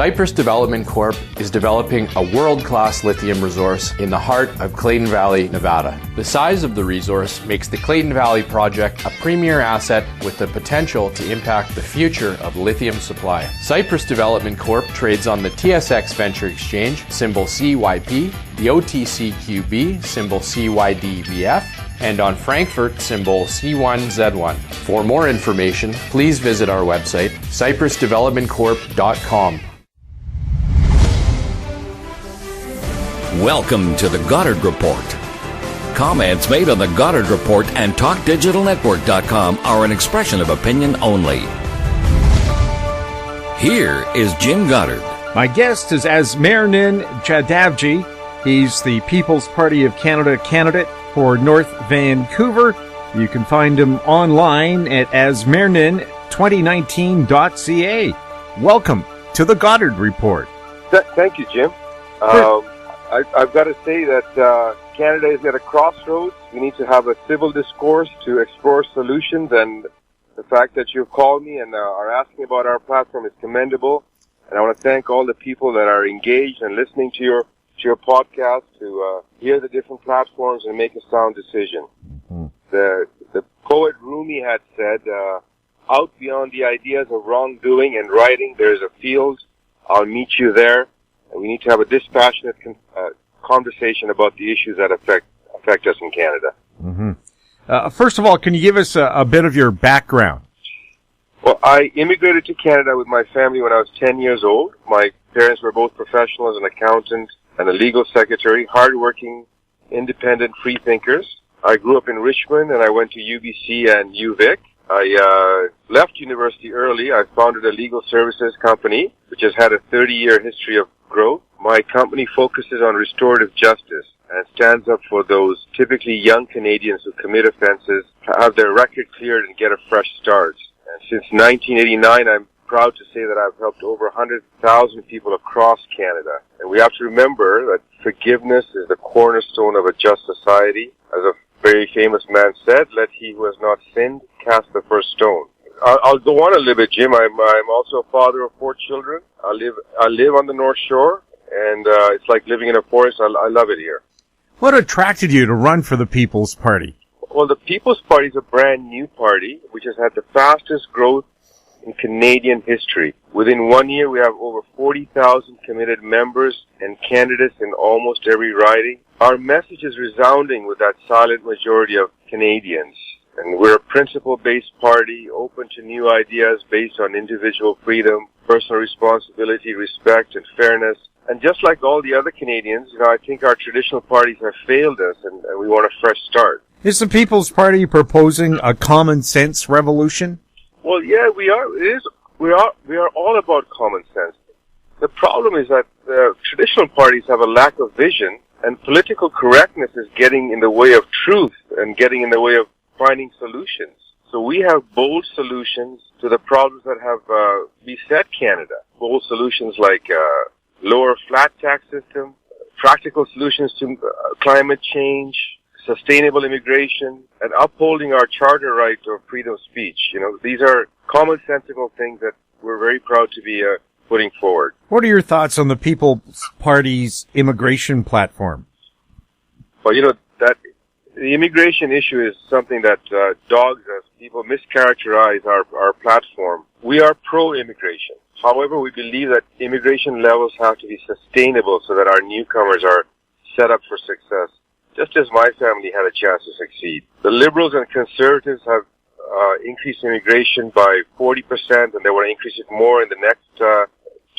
Cypress Development Corp. is developing a world-class lithium resource in the heart of Clayton Valley, Nevada. The size of the resource makes the Clayton Valley project a premier asset with the potential to impact the future of lithium supply. Cypress Development Corp. trades on the TSX Venture Exchange, symbol CYP, the OTCQB, symbol CYDVF, and on Frankfurt, symbol C1Z1. For more information, please visit our website, cypressdevelopmentcorp.com. Welcome to the Goddard Report. Comments made on the Goddard Report and TalkDigitalNetwork.com are an expression of opinion only. Here is Jim Goddard. My guest is Azmairnin Jadavji. He's the People's Party of Canada candidate for North Vancouver. You can find him online at Azmairnin2019.ca. Welcome to the Goddard Report. Thank you, Jim. I've got to say that Canada is at a crossroads. We need to have a civil discourse to explore solutions, and the fact that you've called me and are asking about our platform is commendable. And I want to thank all the people that are engaged and listening to your podcast to hear the different platforms and make a sound decision. Mm-hmm. The poet Rumi had said, out beyond the ideas of wrongdoing and writing, there is a field. I'll meet you there. And we need to have a dispassionate conversation about the issues that affect us in Canada. Mm-hmm. First of all, can you give us a bit of your background? Well, I immigrated to Canada with my family when I was 10 years old. My parents were both professionals, an accountant and a legal secretary, hardworking, independent free thinkers. I grew up in Richmond, and I went to UBC and UVic. I left university early. I founded a legal services company, which has had a 30-year history of growth. My company focuses on restorative justice and stands up for those typically young Canadians who commit offenses, have their record cleared, and get a fresh start. And since 1989, I'm proud to say that I've helped over 100,000 people across Canada. And we have to remember that forgiveness is the cornerstone of a just society. As a very famous man said, let he who has not sinned cast the first stone. I'll go on a little bit, Jim. I'm also a father of 4 children. I live on the North Shore, and it's like living in a forest. I love it here. What attracted you to run for the People's Party? Well, the People's Party is a brand new party, which has had the fastest growth in Canadian history. Within 1 year, we have over 40,000 committed members and candidates in almost every riding. Our message is resounding with that silent majority of Canadians. And we're a principle-based party, open to new ideas based on individual freedom, personal responsibility, respect, and fairness. And just like all the other Canadians, I think our traditional parties have failed us, and we want a fresh start. Is the People's Party proposing a common sense revolution? Well, yeah, we are. We are all about common sense. The problem is that traditional parties have a lack of vision, and political correctness is getting in the way of truth and getting in the way of finding solutions. So we have bold solutions to the problems that have beset Canada. Bold solutions like lower flat tax system, practical solutions to climate change, sustainable immigration, and upholding our charter right of freedom of speech. These are commonsensical things that we're very proud to be putting forward. What are your thoughts on the People's Party's immigration platform? Well, that the immigration issue is something that dogs us. People mischaracterize our platform. We are pro-immigration. However, we believe that immigration levels have to be sustainable so that our newcomers are set up for success, just as my family had a chance to succeed. The Liberals and Conservatives have increased immigration by 40%, and they want to increase it more in the next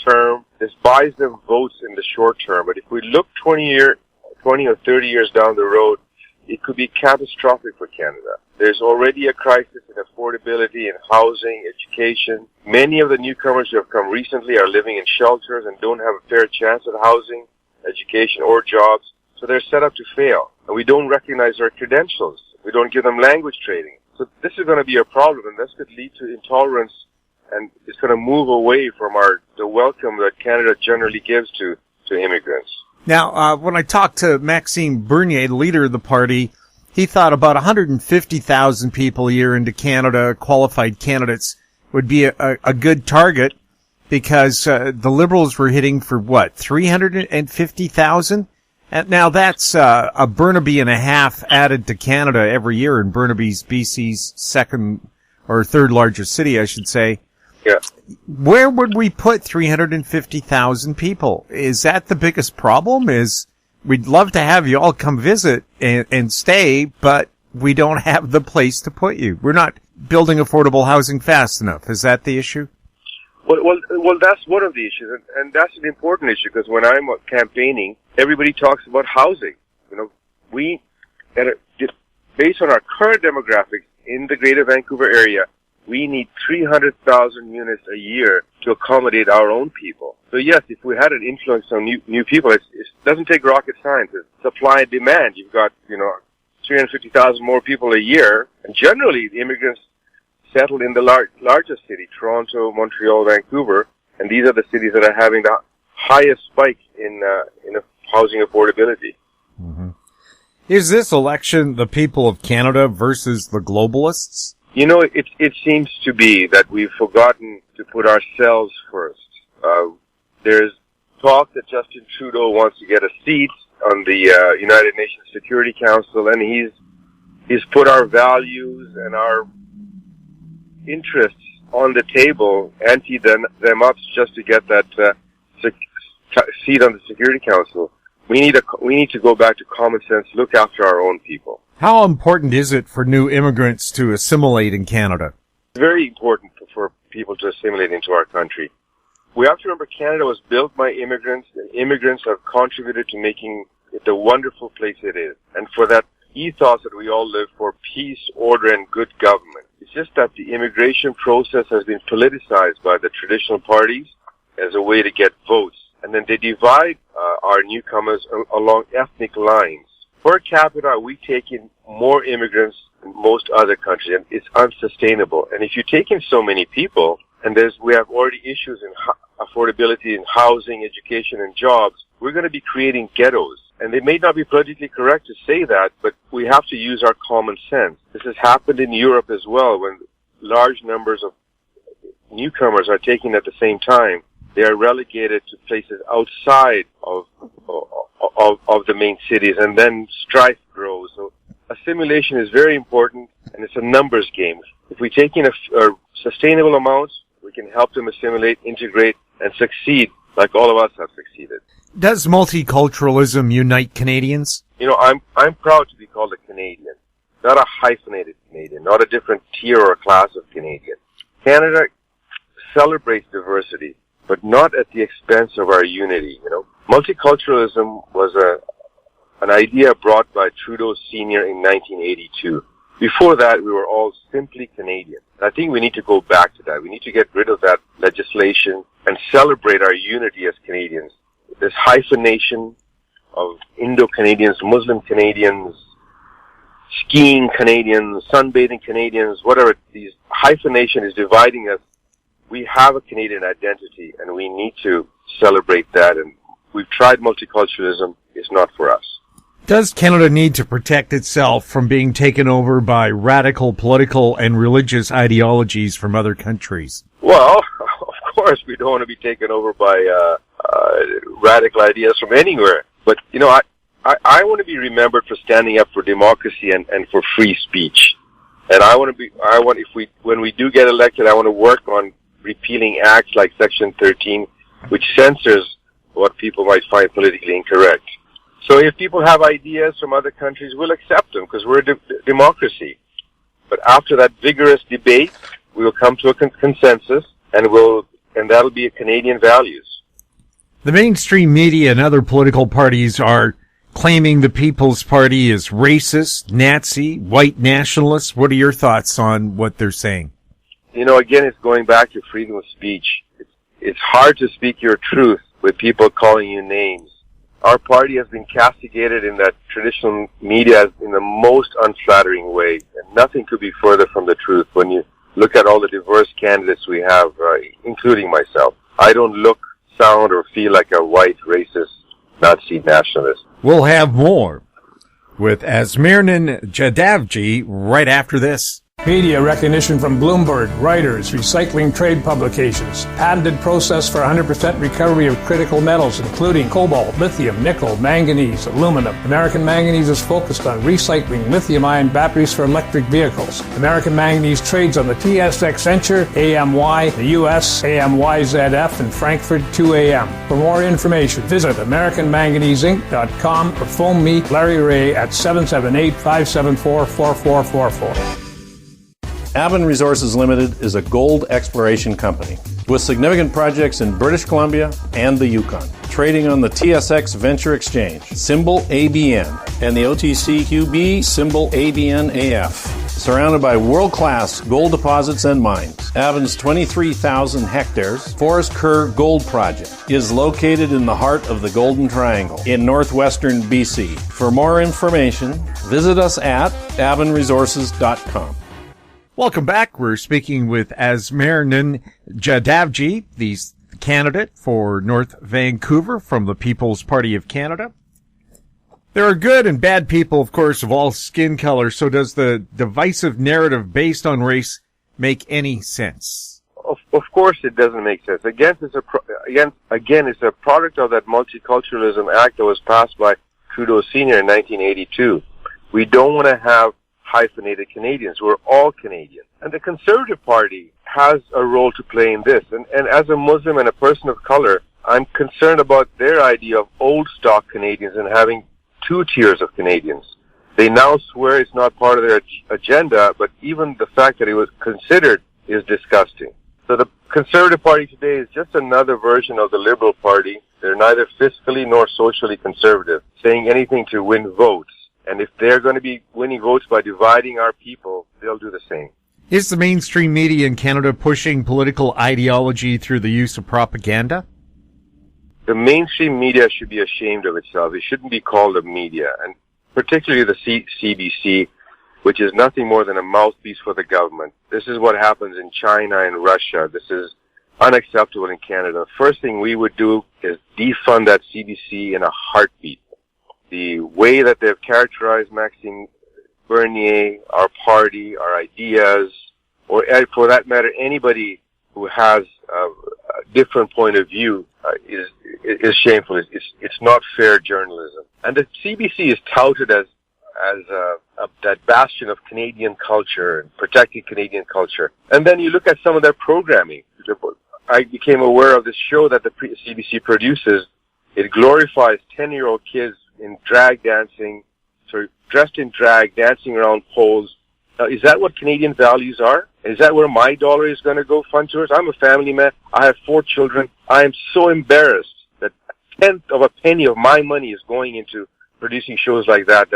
term. This buys them votes in the short term, but if we look 20 or 30 years down the road, it could be catastrophic for Canada. There's already a crisis in affordability in housing, education. Many of the newcomers who have come recently are living in shelters and don't have a fair chance at housing, education, or jobs, so they're set up to fail. And we don't recognize their credentials. We don't give them language training. So this is going to be a problem, and this could lead to intolerance, and it's going to move away from the welcome that Canada generally gives to immigrants. Now, when I talked to Maxime Bernier, the leader of the party, he thought about 150,000 people a year into Canada, qualified candidates, would be a good target. because the Liberals were hitting for, 350,000? Now that's a Burnaby and a half added to Canada every year, and Burnaby's BC's second or third largest city, I should say. Yeah. Where would we put 350,000 people? Is that the biggest problem? We'd love to have you all come visit and stay, but we don't have the place to put you. We're not building affordable housing fast enough. Is that the issue? Well, that's one of the issues, and that's an important issue, because when I'm campaigning, everybody talks about housing. Based on our current demographics in the Greater Vancouver area, we need 300,000 units a year to accommodate our own people. So yes, if we had an influence on new people, it doesn't take rocket science. It's supply and demand. You've got, 350,000 more people a year, and generally the immigrants settled in the largest city, Toronto, Montreal, Vancouver, and these are the cities that are having the highest spike in housing affordability. Mm-hmm. Is this election the people of Canada versus the globalists? It seems to be that we've forgotten to put ourselves first. There's talk that Justin Trudeau wants to get a seat on the United Nations Security Council, and he's put our values and our interests on the table, ante them up just to get that seat on the Security Council. We need to go back to common sense, look after our own people. How important is it for new immigrants to assimilate in Canada? It's very important for people to assimilate into our country. We have to remember Canada was built by immigrants, and immigrants have contributed to making it the wonderful place it is. And for that ethos that we all live for, peace, order, and good government. It's just that the immigration process has been politicized by the traditional parties as a way to get votes. And then they divide our newcomers along ethnic lines. Per capita, we take in more immigrants than most other countries, and it's unsustainable. And if you take in so many people, and we have already issues in affordability in housing, education, and jobs, we're going to be creating ghettos. And it may not be politically correct to say that, but we have to use our common sense. This has happened in Europe as well, when large numbers of newcomers are taken at the same time. They are relegated to places outside of the main cities, and then strife grows. So assimilation is very important, and it's a numbers game. If we take in a sustainable amount, we can help them assimilate, integrate, and succeed like all of us have succeeded. Does multiculturalism unite Canadians? I'm proud to be called a Canadian, not a hyphenated Canadian, not a different tier or class of Canadian. Canada celebrates diversity, but not at the expense of our unity. Multiculturalism was an idea brought by Trudeau Sr. in 1982. Before that, we were all simply Canadian. I think we need to go back to that. We need to get rid of that legislation and celebrate our unity as Canadians. This hyphenation of Indo-Canadians, Muslim Canadians, skiing Canadians, sunbathing Canadians, whatever, these hyphenation is dividing us. We have a Canadian identity, and we need to celebrate that. And we've tried multiculturalism. It's not for us. Does Canada need to protect itself from being taken over by radical political and religious ideologies from other countries? Well, of course, we don't want to be taken over by radical ideas from anywhere. But, I want to be remembered for standing up for democracy and for free speech. And when we do get elected, I want to work on repealing acts like Section 13, which censors what people might find politically incorrect. So if people have ideas from other countries, we'll accept them because we're a democracy. But after that vigorous debate, we will come to a consensus, and that'll be a Canadian values. The mainstream media and other political parties are claiming the People's Party is racist, Nazi, white nationalist. What are your thoughts on what they're saying? Again, it's going back to freedom of speech. It's hard to speak your truth with people calling you names. Our party has been castigated in that traditional media in the most unflattering way, and nothing could be further from the truth when you look at all the diverse candidates we have, including myself. I don't look, sound, or feel like a white, racist, Nazi nationalist. We'll have more with Azmairnin Jadavji right after this. Media recognition from Bloomberg, Reuters, recycling trade publications. Patented process for 100% recovery of critical metals, including cobalt, lithium, nickel, manganese, aluminum. American Manganese is focused on recycling lithium-ion batteries for electric vehicles. American Manganese trades on the TSX Venture, AMY, the US, AMYZF, and Frankfurt 2AM. For more information, visit AmericanManganeseInc.com or phone me, Larry Ray, at 778-574-4444. Azmairnin Resources Limited is a gold exploration company with significant projects in British Columbia and the Yukon, trading on the TSX Venture Exchange, symbol ABN, and the OTCQB, symbol ABNAF. Surrounded by world-class gold deposits and mines, Azmairin's 23,000 hectares Forest Kerr Gold Project is located in the heart of the Golden Triangle in northwestern BC. For more information, visit us at azmairnresources.com. Welcome back. We're speaking with Azmairnin Jadavji, the candidate for North Vancouver from the People's Party of Canada. There are good and bad people, of course, of all skin colors. So does the divisive narrative based on race make any sense? Of course it doesn't make sense. Again, it's a product of that Multiculturalism Act that was passed by Trudeau Sr. in 1982. We don't want to have hyphenated Canadians. We're all Canadian. And the Conservative Party has a role to play in this. And as a Muslim and a person of color, I'm concerned about their idea of old stock Canadians and having two tiers of Canadians. They now swear it's not part of their agenda, but even the fact that it was considered is disgusting. So the Conservative Party today is just another version of the Liberal Party. They're neither fiscally nor socially conservative, saying anything to win votes. And if they're going to be winning votes by dividing our people, they'll do the same. Is the mainstream media in Canada pushing political ideology through the use of propaganda? The mainstream media should be ashamed of itself. It shouldn't be called a media, and particularly the CBC, which is nothing more than a mouthpiece for the government. This is what happens in China and Russia. This is unacceptable in Canada. First thing we would do is defund that CBC in a heartbeat. The way that they've characterized Maxime Bernier, our party, our ideas, or for that matter, anybody who has a different point of view is shameful. It's not fair journalism. And the CBC is touted as that bastion of Canadian culture and protecting Canadian culture. And then you look at some of their programming. I became aware of this show that the CBC produces. It glorifies 10-year-old kids in drag dancing, dressed in drag, dancing around poles. Now, is that what Canadian values are? Is that where my dollar is going to go fund towards? I'm a family man. I have 4 children. I am so embarrassed that a tenth of a penny of my money is going into producing shows like that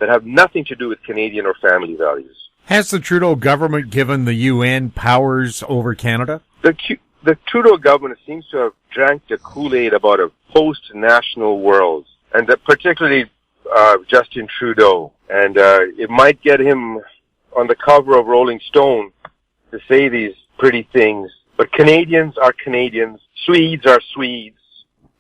have nothing to do with Canadian or family values. Has the Trudeau government given the UN powers over Canada? The Trudeau government seems to have drank the Kool-Aid about a post-national world, and that particularly Justin Trudeau. And it might get him on the cover of Rolling Stone to say these pretty things. But Canadians are Canadians. Swedes are Swedes.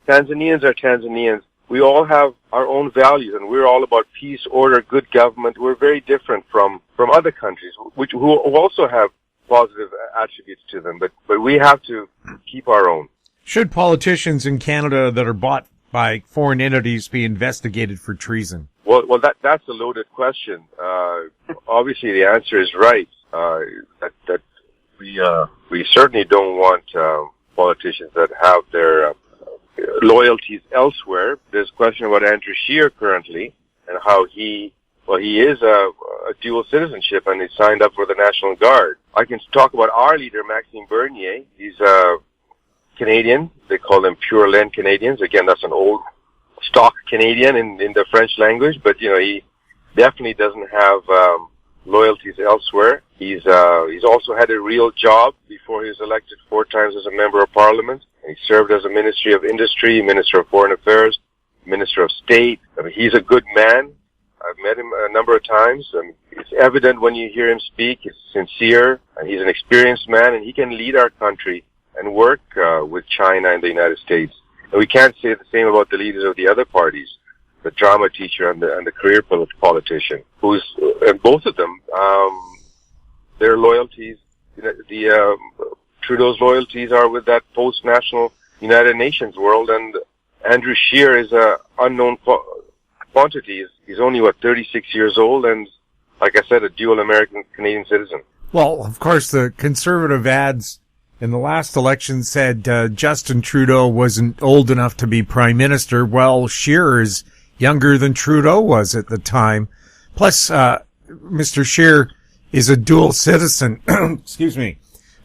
Tanzanians are Tanzanians. We all have our own values, and we're all about peace, order, good government. We're very different from other countries, who also have positive attributes to them. But we have to keep our own. Should politicians in Canada that are bought by foreign entities be investigated for treason? Well, that's a loaded question. Obviously, the answer is right. That we certainly don't want politicians that have their loyalties elsewhere. There's a question about Andrew Scheer currently and how he is a dual citizenship and he signed up for the National Guard. I can talk about our leader, Maxime Bernier. He's Canadian. They call them pure laine Canadians. Again, that's an old stock Canadian in the French language, but he definitely doesn't have loyalties elsewhere. He's also had a real job before he was elected 4 times as a member of Parliament. He served as a Ministry of Industry, Minister of Foreign Affairs, Minister of State. I mean, he's a good man. I've met him a number of times. It's evident when you hear him speak. He's sincere, and he's an experienced man, and he can lead our country and work with China and the United States. And we can't say the same about the leaders of the other parties, the drama teacher and the career politician, and both of them their loyalties, Trudeau's loyalties are with that post-national United Nations world, and Andrew Scheer is a unknown quantity. He's only, 36 years old, and like I said, a dual American-Canadian citizen. Well, of course, the Conservative ads in the last election said Justin Trudeau wasn't old enough to be Prime Minister. Well, Scheer is younger than Trudeau was at the time. Plus, Mr. Scheer is a dual citizen. Excuse me.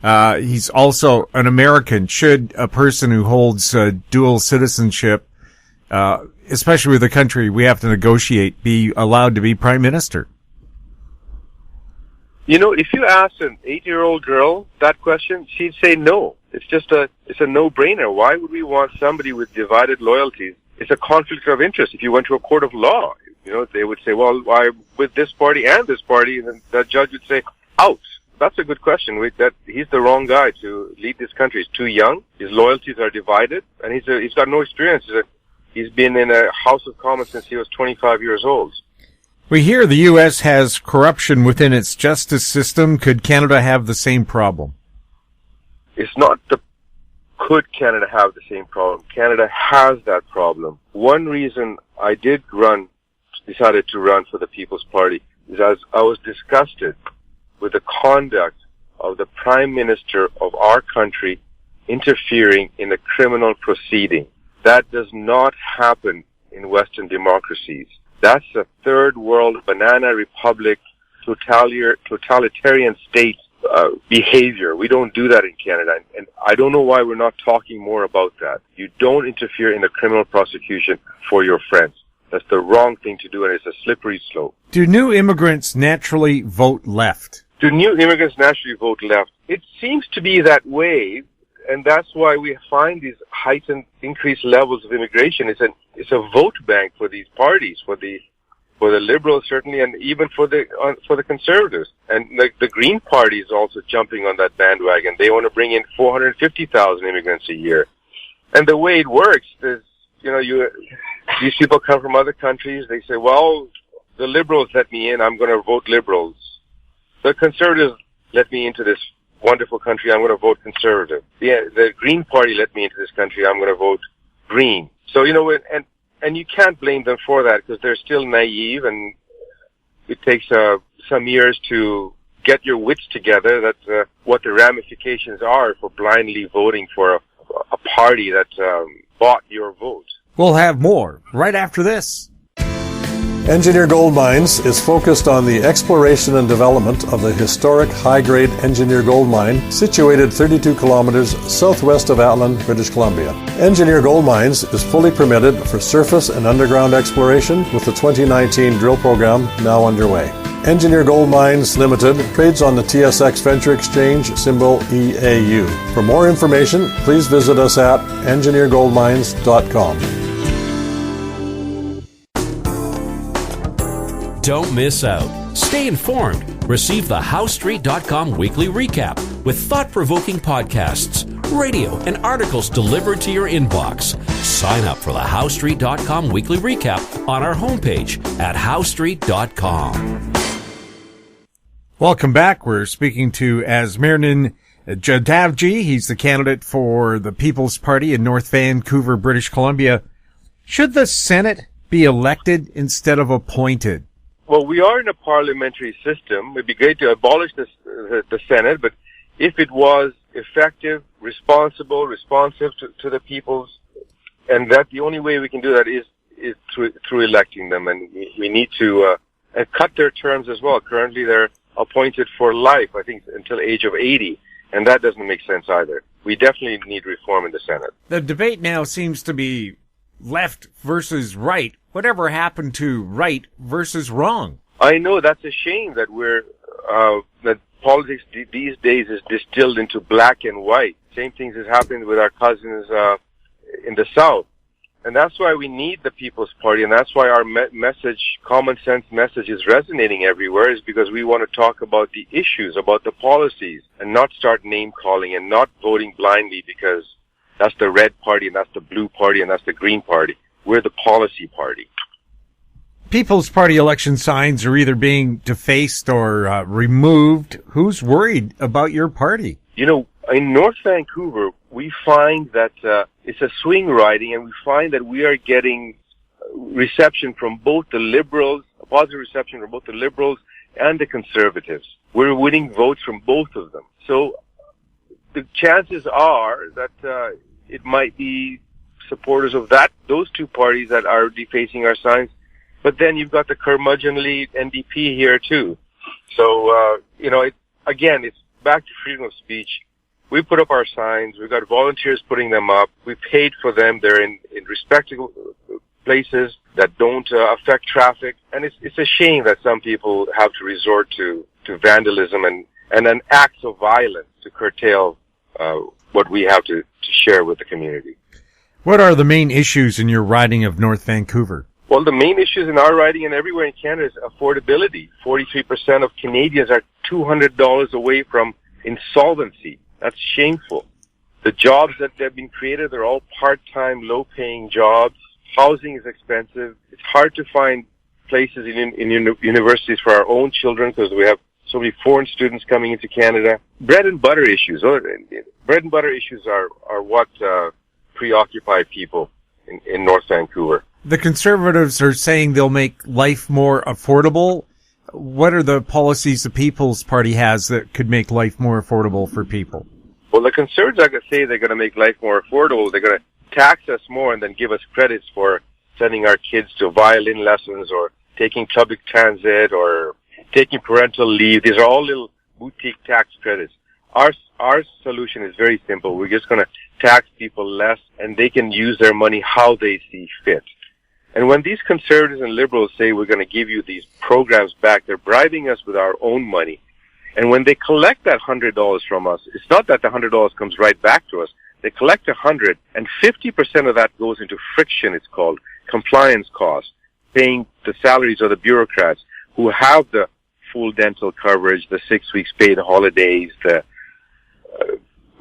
He's also an American. Should a person who holds dual citizenship, especially with a country we have to negotiate, be allowed to be Prime Minister? You know, if you asked an 8-year-old girl that question, she'd say no. It's a no-brainer. Why would we want somebody with divided loyalties? It's a conflict of interest. If you went to a court of law, they would say, well, why with this party and this party? And then that judge would say, out. That's a good question. He's the wrong guy to lead this country. He's too young. His loyalties are divided, and he's got no experience. He's been in a House of Commons since he was 25 years old. We hear the U.S. has corruption within its justice system. Could Canada have the same problem? It's not could Canada have the same problem. Canada has that problem. One reason I decided to run for the People's Party is as I was disgusted with the conduct of the Prime Minister of our country interfering in a criminal proceeding. That does not happen in Western democracies. That's a third world banana republic totalitarian state behavior. We don't do that in Canada, and I don't know why we're not talking more about that. You don't interfere in a criminal prosecution for your friends. That's the wrong thing to do, and it's a slippery slope. Do new immigrants naturally vote left? Do new immigrants naturally vote left? It seems to be that way, and that's why we find these heightened, increased levels of immigration. It's a vote bank for these parties, for the Liberals certainly, and even for the Conservatives. And the Green Party is also jumping on that bandwagon. They want to bring in 450,000 immigrants a year. And the way it works is, these people come from other countries. They say, well, the Liberals let me in. I'm going to vote Liberals. The Conservatives let me into this wonderful country. I'm going to vote Conservative. The Green Party let me into this country. I'm going to vote Green. So, and you can't blame them for that because they're still naive, and it takes some years to get your wits together. That's what the ramifications are for blindly voting for a party that bought your vote. We'll have more right after this. Engineer Gold Mines is focused on the exploration and development of the historic high-grade Engineer Gold Mine situated 32 kilometers southwest of Atlin, British Columbia. Engineer Gold Mines is fully permitted for surface and underground exploration with the 2019 drill program now underway. Engineer Gold Mines Limited trades on the TSX Venture Exchange, symbol EAU. For more information, please visit us at engineergoldmines.com. Don't miss out. Stay informed. Receive the HowStreet.com weekly recap with thought-provoking podcasts, radio, and articles delivered to your inbox. Sign up for the HowStreet.com weekly recap on our homepage at HowStreet.com. Welcome back. We're speaking to Azmairnin Jadavji. He's the candidate for the People's Party in North Vancouver, British Columbia. Should the Senate be elected instead of appointed? Well, we are in a parliamentary system. It'd be great to abolish the Senate, but if it was effective, responsive to the people's, and that the only way we can do that is through electing them, and we need to cut their terms as well. Currently, they're appointed for life, I think, until age of 80, and that doesn't make sense either. We definitely need reform in the Senate. The debate now seems to be left versus right. Whatever happened to right versus wrong? I know that's a shame that that politics these days is distilled into black and white. Same things has happened with our cousins in the South. And that's why we need the People's Party, and that's why our common sense message is resonating everywhere, is because we want to talk about the issues, about the policies, and not start name-calling and not voting blindly because that's the red party and that's the blue party and that's the green party. We're the policy party. People's Party election signs are either being defaced or removed. Who's worried about your party? You know, in North Vancouver, we find that it's a swing riding, and we find that we are getting reception from both the Liberals, a positive reception from both the Liberals and the Conservatives. We're winning votes from both of them. So the chances are that it might be supporters of those two parties that are defacing our signs. But then you've got the curmudgeonly NDP here too. So, it's back to freedom of speech. We put up our signs. We've got volunteers putting them up. We paid for them. They're in respectable places that don't affect traffic. And it's a shame that some people have to resort to vandalism and then acts of violence to curtail what we have to share with the community. What are the main issues in your riding of North Vancouver? Well, the main issues in our riding and everywhere in Canada is affordability. 43% of Canadians are $200 away from insolvency. That's shameful. The jobs that have been created are all part-time, low-paying jobs. Housing is expensive. It's hard to find places in universities for our own children because we have so many foreign students coming into Canada. Bread and butter issues are what preoccupy people in North Vancouver. The Conservatives are saying they'll make life more affordable. What are the policies the People's Party has that could make life more affordable for people? Well, the Conservatives are going to say they're going to make life more affordable. They're going to tax us more and then give us credits for sending our kids to violin lessons or taking public transit or taking parental leave. These are all little boutique tax credits. Our solution is very simple. We're just going to tax people less, and they can use their money how they see fit. And when these Conservatives and Liberals say we're going to give you these programs back, they're bribing us with our own money. And when they collect that $100 from us, it's not that the $100 comes right back to us. They collect $100, and 50% of that goes into friction, it's called, compliance costs, paying the salaries of the bureaucrats who have the full dental coverage, the 6 weeks paid holidays, the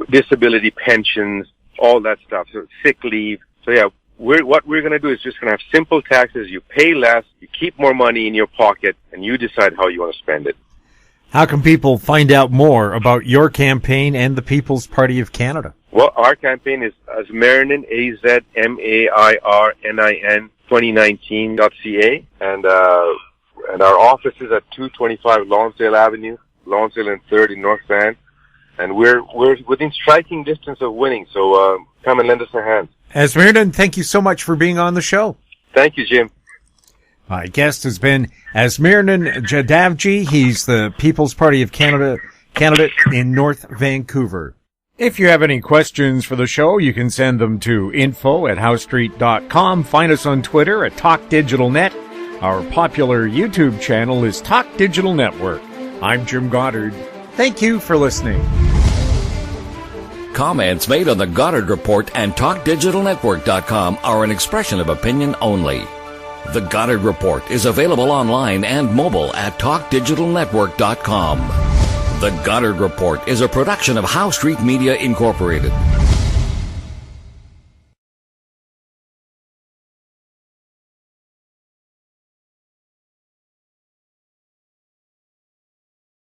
disability pensions, all that stuff, so sick leave. So yeah, what we're going to do is just going to have simple taxes. You pay less, you keep more money in your pocket, and you decide how you want to spend it. How can people find out more about your campaign and the People's Party of Canada? Well, our campaign is Azmairnin, Azmairnin 2019.ca, and our office is at 225 Lonsdale Avenue, Lonsdale and 3rd in North Van, and we're within striking distance of winning, so come and lend us a hand. Azmairnin, thank you so much for being on the show. Thank you, Jim. My guest has been Azmairnin Jadavji. He's the People's Party of Canada candidate in North Vancouver. If you have any questions for the show, you can send them to info@howstreet.com. Find us on Twitter at TalkDigitalNet. Our popular YouTube channel is Talk Digital Network. I'm Jim Goddard. Thank you for listening. Comments made on the Goddard Report and TalkDigitalNetwork.com are an expression of opinion only. The Goddard Report is available online and mobile at TalkDigitalNetwork.com. The Goddard Report is a production of Howe Street Media Incorporated.